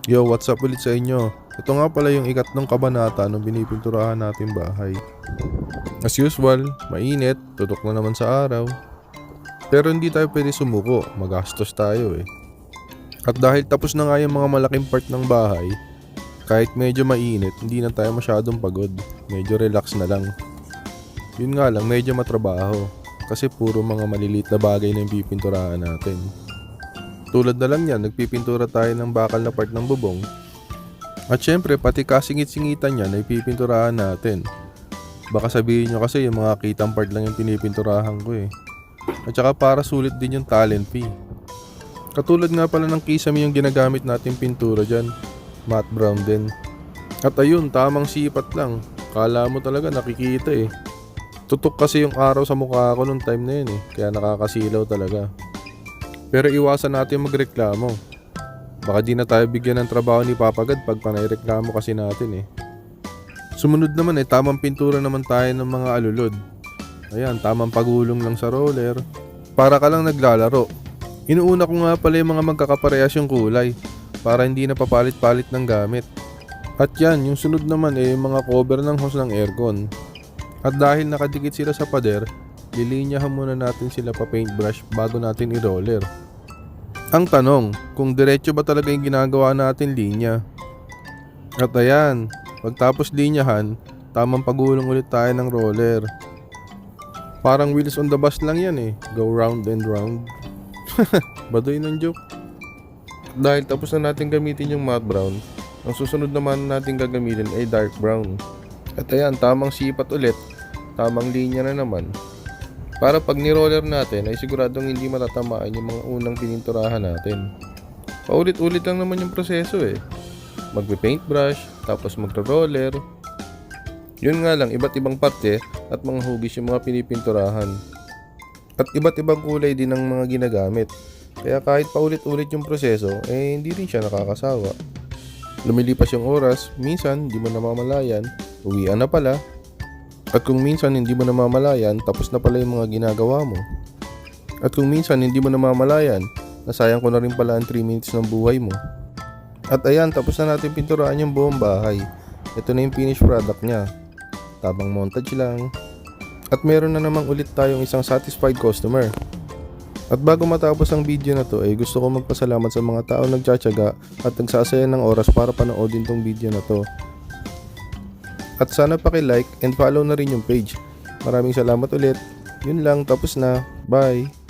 Yo, what's up ulit sa inyo? Ito nga pala yung ikatlong kabanata ng binipinturahan natin bahay. As usual, mainit, tutok na naman sa araw. Pero hindi tayo pwede sumuko, magastos tayo eh. At dahil tapos na nga yung mga malaking part ng bahay, kahit medyo mainit, hindi na tayo masyadong pagod. Medyo relax na lang. Yun nga lang, medyo matrabaho. Kasi puro mga maliliit na bagay na yung pipinturahan natin. Tulad na lang yan, nagpipintura tayo ng bakal na part ng bubong. At syempre, pati kasingit-singitan yan ay pipinturahan natin. Baka sabihin nyo kasi yung mga kitang part lang yung pinipinturahan ko eh. At saka para sulit din yung talent fee. Katulad nga pala ng kisame yung ginagamit nating pintura dyan. Matte brown din. At ayun, tamang sipat lang. Kala mo talaga nakikita eh. Tutok kasi yung araw sa mukha ko nung time na yun eh. Kaya nakakasilaw talaga. Pero iwasan natin magreklamo. Baka di na tayo bigyan ng trabaho ni Papagad pag panayreklamo kasi natin eh. Sumunod naman eh, tamang pintura naman tayo ng mga alulod. Ayan, tamang pagulong lang sa roller. Para ka lang naglalaro. Inuuna ko nga pala yung mga magkakaparehas yung kulay. Para hindi na papalit-palit ng gamit. At yan, yung sunod naman eh, yung mga cover ng hose ng aircon. At dahil nakadikit sila sa pader, lilinyahan muna natin sila pa paintbrush bago natin i-roller. Ang tanong, kung diretso ba talaga yung ginagawa natin linya? At ayan, pagtapos linyahan, tamang pagulong ulit tayo ng roller. Parang wheels on the bus lang yan eh, go round and round. Baduy ng joke. Dahil tapos na natin gamitin yung matte brown, ang susunod naman natin gagamitin ay dark brown. At ayan, tamang sipat ulit, tamang linya na naman. Para pag ni-roller natin ay siguradong hindi matatamaan yung mga unang pininturahan natin. Paulit-ulit lang naman yung proseso eh. Magpe-paintbrush, tapos magro-roller. Yun nga lang, iba't ibang parte at mga hugis yung mga pinipinturahan. At iba't ibang kulay din ng mga ginagamit. Kaya kahit paulit-ulit yung proseso, eh hindi rin siya nakakasawa. Lumilipas yung oras, minsan hindi mo namamalayan, uwian na pala. At kung minsan hindi mo namamalayan, tapos na pala yung mga ginagawa mo. At kung minsan hindi mo namamalayan, nasayang ko na rin pala ang 3 minutes ng buhay mo. At ayan, tapos na natin pinturahan yung buong bahay. Ito na yung finished product niya. Tabang montage lang. At meron na namang ulit tayong isang satisfied customer. At bago matapos ang video na to, ay gusto ko magpasalamat sa mga taong nagtsatsaga at nagsasaya ng oras para panoodin tong video na to. At sana paki-like and follow na rin yung page. Maraming salamat ulit. Yun lang, tapos na. Bye!